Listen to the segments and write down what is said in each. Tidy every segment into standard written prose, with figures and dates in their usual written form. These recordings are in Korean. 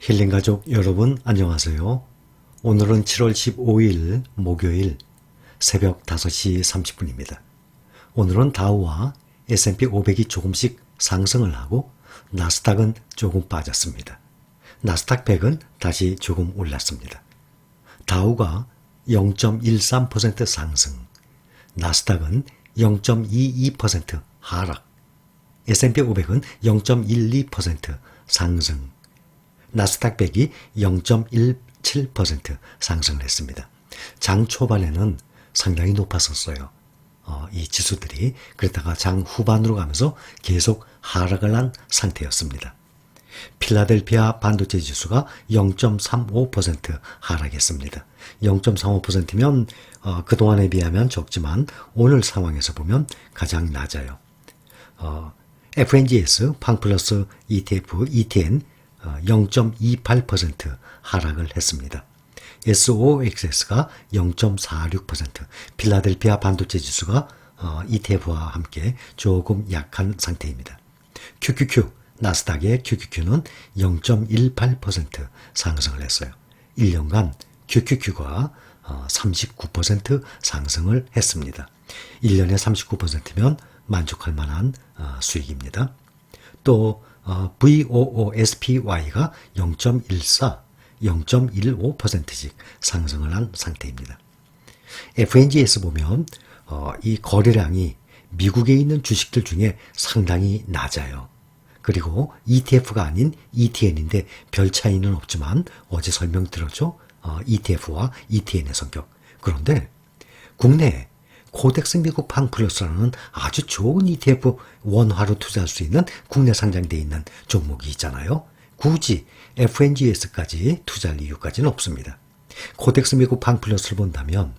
힐링가족 여러분 안녕하세요. 오늘은 7월 15일 목요일 새벽 5시 30분입니다. 오늘은 다우와 S&P 500이 조금씩 상승을 하고 나스닥은 조금 빠졌습니다. 나스닥 100은 다시 조금 올랐습니다. 다우가 0.13% 상승, 나스닥은 0.22% 하락, S&P 500은 0.12% 상승, 나스닥 100이 0.17% 상승을 했습니다. 장 초반에는 상당히 높았었어요. 이 지수들이. 그러다가 장 후반으로 가면서 계속 하락을 한 상태였습니다. 필라델피아 반도체 지수가 0.35% 하락했습니다. 0.35%면 그동안에 비하면 적지만 오늘 상황에서 보면 가장 낮아요. FNGS, 팡플러스 ETF, ETN 0.28% 하락을 했습니다. SOXS가 0.46%, 필라델피아 반도체 지수가 ETF와 함께 조금 약한 상태입니다. QQQ, 나스닥의 QQQ는 0.18% 상승을 했어요. 1년간 QQQ가 39% 상승을 했습니다. 1년에 39%면 만족할 만한 수익입니다. 또 VOOSPY가 0.14, 0.15%씩 상승을 한 상태입니다. FNGS 보면 이 거래량이 미국에 있는 주식들 중에 상당히 낮아요. 그리고 ETF가 아닌 ETN인데 별 차이는 없지만 어제 설명드렸죠. ETF와 ETN의 성격. 그런데 국내에 코덱스 미국 팡플러스라는 아주 좋은 ETF 원화로 투자할 수 있는 국내 상장되어 있는 종목이 있잖아요. 굳이 FNGS까지 투자할 이유까지는 없습니다. 코덱스 미국 팡플러스를 본다면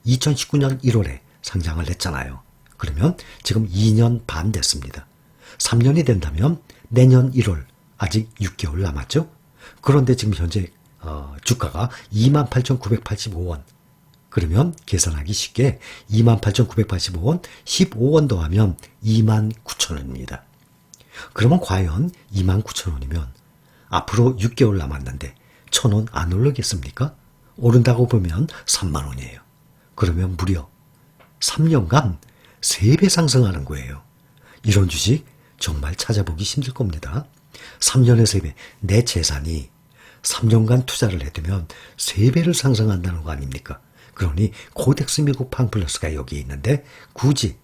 2019년 1월에 상장을 했잖아요. 그러면 지금 2년 반 됐습니다. 3년이 된다면 내년 1월, 아직 6개월 남았죠? 그런데 지금 현재 주가가 28,985원. 그러면 계산하기 쉽게 28,985원, 15원 더하면 29,000원입니다. 그러면 과연 29,000원이면 앞으로 6개월 남았는데 1,000원 안 오르겠습니까? 오른다고 보면 3만 원이에요. 그러면 무려 3년간 3배 상승하는 거예요. 이런 주식 정말 찾아보기 힘들 겁니다. 3년에 3배, 내 재산이 3년간 투자를 해두면 3배를 상승한다는 거 아닙니까? 그러니 코덱스 미국 팡플러스가 여기에 있는데 굳이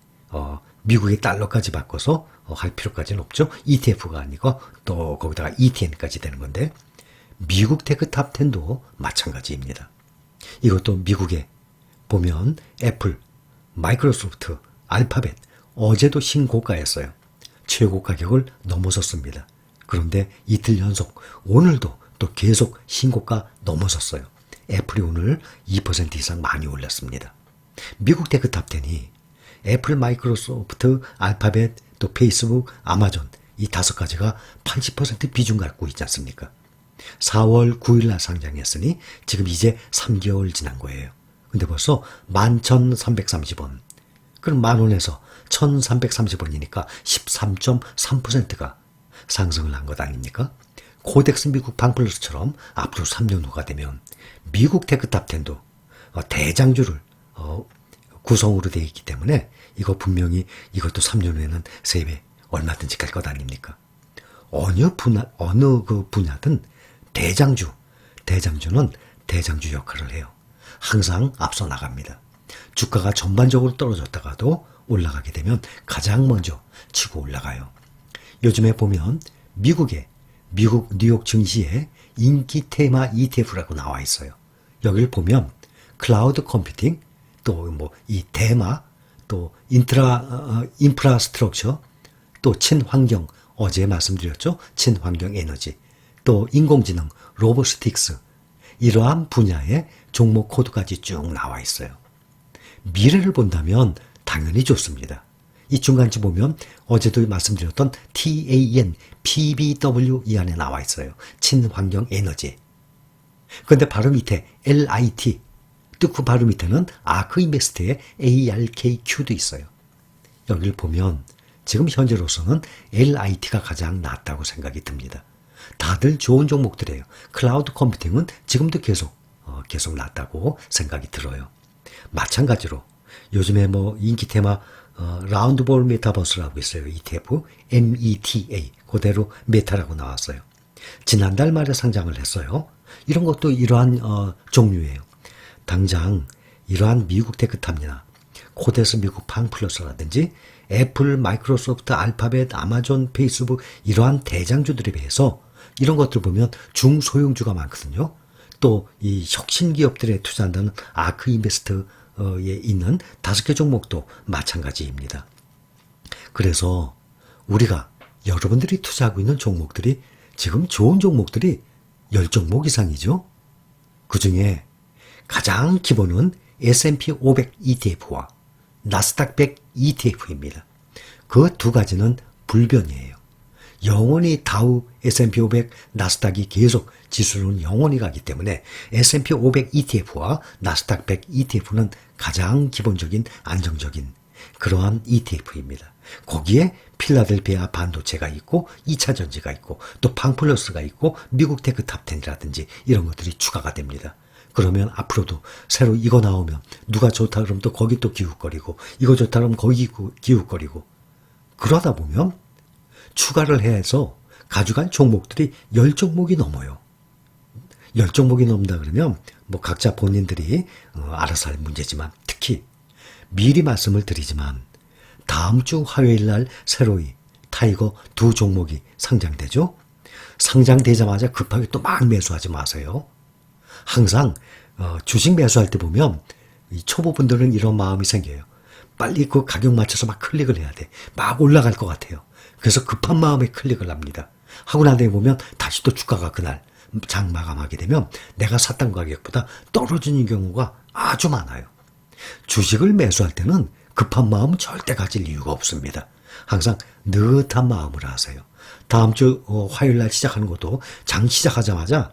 미국의 달러까지 바꿔서 할 필요까지는 없죠. ETF가 아니고 또 거기다가 ETN까지 되는 건데 미국 테크탑 10도 마찬가지입니다. 이것도 미국에 보면 애플, 마이크로소프트, 알파벳 어제도 신고가였어요. 최고 가격을 넘어섰습니다. 그런데 이틀 연속 오늘도 또 계속 신고가 넘어섰어요. 애플이 오늘 2% 이상 많이 올랐습니다. 미국 테크탑 10이 애플, 마이크로소프트, 알파벳, 또 페이스북, 아마존 이 5가지가 80% 비중 갖고 있지 않습니까? 4월 9일 날 상장했으니 지금 이제 3개월 지난 거예요. 근데 벌써 11,330원. 그럼 만원에서 1,330원이니까 13.3%가 상승을 한 것 아닙니까? 코덱스 미국 팡플러스처럼 앞으로 3년 후가 되면 미국 테크탑 10도 대장주를 구성으로 되어 있기 때문에 이거 분명히 이것도 3년 후에는 3배 얼마든지 갈 것 아닙니까? 어느 분야든 대장주는 대장주 역할을 해요. 항상 앞서 나갑니다. 주가가 전반적으로 떨어졌다가도 올라가게 되면 가장 먼저 치고 올라가요. 요즘에 보면 미국 뉴욕 증시에 인기 테마 ETF라고 나와 있어요. 여기를 보면 클라우드 컴퓨팅, 또 이 테마, 또 인프라스트럭처, 또 친환경, 어제 말씀드렸죠? 친환경 에너지, 또 인공지능, 로보스틱스, 이러한 분야의 종목 코드까지 쭉 나와 있어요. 미래를 본다면 당연히 좋습니다. 이 중간지 보면 어제도 말씀드렸던 TAN, PBW 이 안에 나와 있어요. 친환경 에너지. 그런데 바로 밑에 LIT, 또 그 바로 밑에는 아크인베스트의 ARKQ도 있어요. 여기를 보면 지금 현재로서는 LIT가 가장 낫다고 생각이 듭니다. 다들 좋은 종목들이에요. 클라우드 컴퓨팅은 지금도 계속 낮다고 생각이 들어요. 마찬가지로 요즘에 뭐 인기 테마 라운드볼 메타버스라고 있어요. ETF, META, 그대로 메타라고 나왔어요. 지난달 말에 상장을 했어요. 이런 것도 이러한 종류예요. 당장 이러한 미국 테크탑이나 코데스 미국 팡플러스라든지 애플, 마이크로소프트, 알파벳, 아마존, 페이스북 이러한 대장주들에 비해서 이런 것들 보면 중소형주가 많거든요. 또 이 혁신 기업들에 투자한다는 아크 인베스트에 있는 5개 종목도 마찬가지입니다. 그래서 우리가 여러분들이 투자하고 있는 종목들이 지금 좋은 종목들이 10종목 이상이죠. 그중에 가장 기본은 S&P 500 ETF와 나스닥 100 ETF입니다. 그 두 가지는 불변이에요. 영원히 다우, S&P 500, 나스닥이 계속 지수는 영원히 가기 때문에 S&P 500 ETF와 나스닥 100 ETF는 가장 기본적인 안정적인 그러한 ETF입니다. 거기에 필라델피아 반도체가 있고 2차 전지가 있고 또 팡플러스가 있고 미국 테크 탑10이라든지 이런 것들이 추가가 됩니다. 그러면 앞으로도 새로 이거 나오면 누가 좋다 그러면 또 거기 또 기웃거리고 이거 좋다 그러면 거기 기웃거리고 그러다 보면 추가를 해서 가져간 종목들이 10종목이 넘어요. 10종목이 넘는다 그러면 뭐 각자 본인들이 알아서 할 문제지만 특히 미리 말씀을 드리지만 다음 주 화요일 날 새로이 타이거 2종목이 상장되죠. 상장되자마자 급하게 또 막 매수하지 마세요. 항상 주식 매수할 때 보면 이 초보분들은 이런 마음이 생겨요. 빨리 그 가격 맞춰서 막 클릭을 해야 돼. 막 올라갈 것 같아요. 그래서 급한 마음에 클릭을 합니다. 하고 난 다음에 보면 다시 또 주가가 그날 장 마감하게 되면 내가 샀던 가격보다 떨어지는 경우가 아주 많아요. 주식을 매수할 때는 급한 마음 절대 가질 이유가 없습니다. 항상 느긋한 마음으로 하세요. 다음 주 화요일 날 시작하는 것도 장 시작하자마자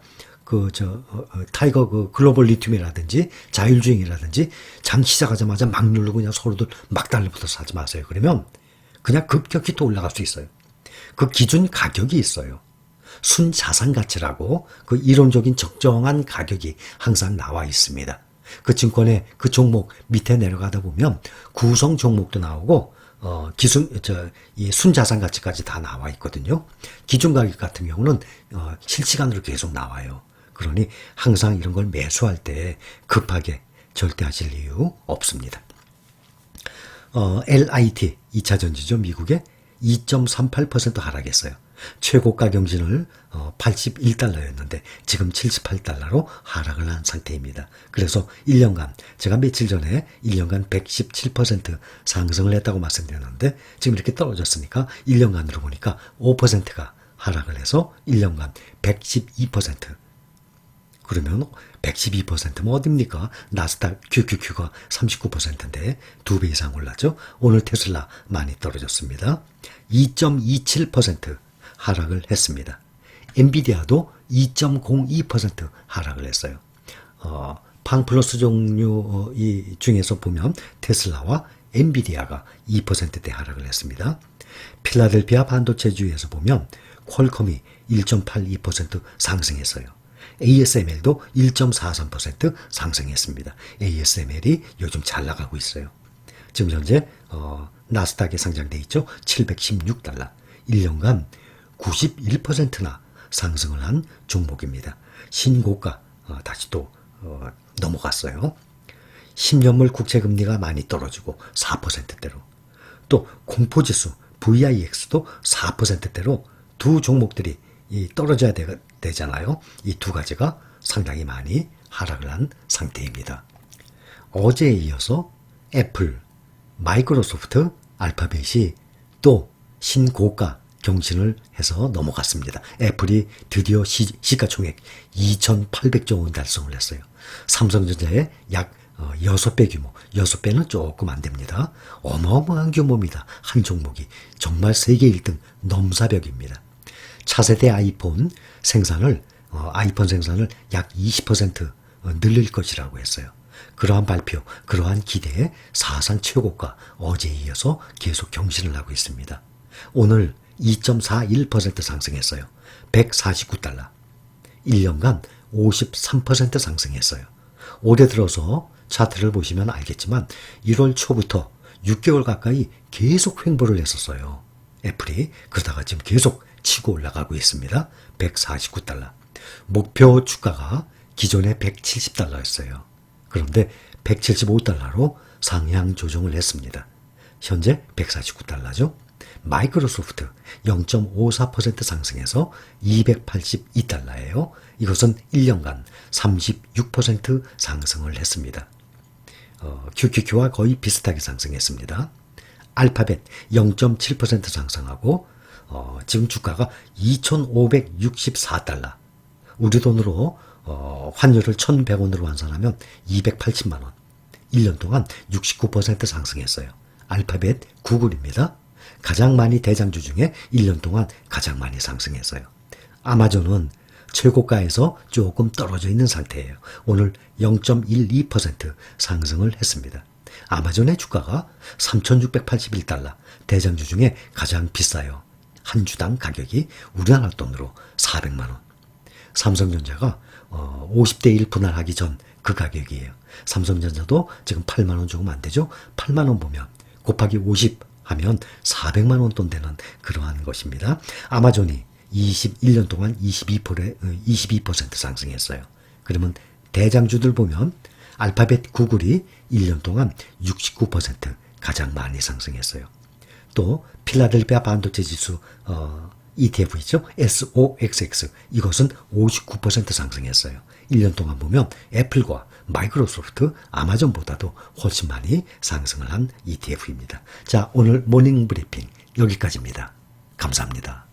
타이거 글로벌 리튬이라든지 자율주행이라든지 장 시작하자마자 막 누르고 그냥 서로들 막 달려붙어서 하지 마세요. 그러면 그냥 급격히 또 올라갈 수 있어요. 그 기준 가격이 있어요. 순자산가치라고 그 이론적인 적정한 가격이 항상 나와 있습니다. 그 증권의 그 종목 밑에 내려가다 보면 구성 종목도 나오고 이 순자산가치까지 다 나와 있거든요. 기준 가격 같은 경우는 실시간으로 계속 나와요. 그러니 항상 이런 걸 매수할 때 급하게 절대 하실 이유 없습니다. LIT 2차 전지죠. 미국에 2.38% 하락했어요. 최고가 경신을 81달러였는데 지금 78달러로 하락을 한 상태입니다. 그래서 1년간 제가 며칠 전에 1년간 117% 상승을 했다고 말씀드렸는데 지금 이렇게 떨어졌으니까 1년간으로 보니까 5%가 하락을 해서 1년간 112%. 그러면 112%면 어딥니까? 나스닥 QQQ가 39%인데 2배 이상 올랐죠. 오늘 테슬라 많이 떨어졌습니다. 2.27% 하락을 했습니다. 엔비디아도 2.02% 하락을 했어요. 팡플러스 종류 중에서 보면 테슬라와 엔비디아가 2%대 하락을 했습니다. 필라델피아 반도체주에서 보면 퀄컴이 1.82% 상승했어요. ASML도 1.43% 상승했습니다. ASML이 요즘 잘 나가고 있어요. 지금 현재 나스닥에 상장돼 있죠. 716달러. 1년간 91%나 상승을 한 종목입니다. 신고가 다시 또 넘어갔어요. 10년물 국채금리가 많이 떨어지고 4%대로 또 공포지수 VIX도 4%대로 두 종목들이 떨어져야 되잖아요. 이 두 가지가 상당히 많이 하락을 한 상태입니다. 어제에 이어서 애플, 마이크로소프트, 알파벳이 또 신고가 경신을 해서 넘어갔습니다. 애플이 드디어 시가총액 2,800조 원 달성을 했어요. 삼성전자의 약 6배 규모, 6배는 조금 안 됩니다. 어마어마한 규모입니다. 한 종목이 정말 세계 1등 넘사벽입니다. 차세대 아이폰 생산을 약 20% 늘릴 것이라고 했어요. 그러한 발표, 그러한 기대에 사상 최고가 어제에 이어서 계속 경신을 하고 있습니다. 오늘 2.41% 상승했어요. 149달러. 1년간 53% 상승했어요. 올해 들어서 차트를 보시면 알겠지만 1월 초부터 6개월 가까이 계속 횡보를 했었어요. 애플이. 그러다가 지금 계속 치고 올라가고 있습니다. 149달러. 목표 주가가 기존에 170달러였어요. 그런데 175달러로 상향 조정을 했습니다. 현재 149달러죠. 마이크로소프트 0.54% 상승해서 282달러예요. 이것은 1년간 36% 상승을 했습니다. QQQ와 거의 비슷하게 상승했습니다. 알파벳 0.7% 상승하고 지금 주가가 2,564달러. 우리 돈으로 환율을 1,100원으로 환산하면 280만 원. 1년 동안 69% 상승했어요. 알파벳 구글입니다. 가장 많이 대장주 중에 1년 동안 가장 많이 상승했어요. 아마존은 최고가에서 조금 떨어져 있는 상태예요. 오늘 0.12% 상승을 했습니다. 아마존의 주가가 3,681달러, 대장주 중에 가장 비싸요. 한 주당 가격이 우리나라 돈으로 400만 원. 삼성전자가 50대 1 분할하기 전 그 가격이에요. 삼성전자도 지금 8만 원 조금 안 되죠? 8만 원 보면 곱하기 50 하면 400만 원 돈 되는 그러한 것입니다. 아마존이 21년 동안 22% 상승했어요. 그러면 대장주들 보면 알파벳 구글이 1년 동안 69% 가장 많이 상승했어요. 또 필라델피아 반도체 지수 ETF 있죠? SOXX 이것은 59% 상승했어요. 1년 동안 보면 애플과 마이크로소프트, 아마존보다도 훨씬 많이 상승을 한 ETF입니다. 자, 오늘 모닝 브리핑 여기까지입니다. 감사합니다.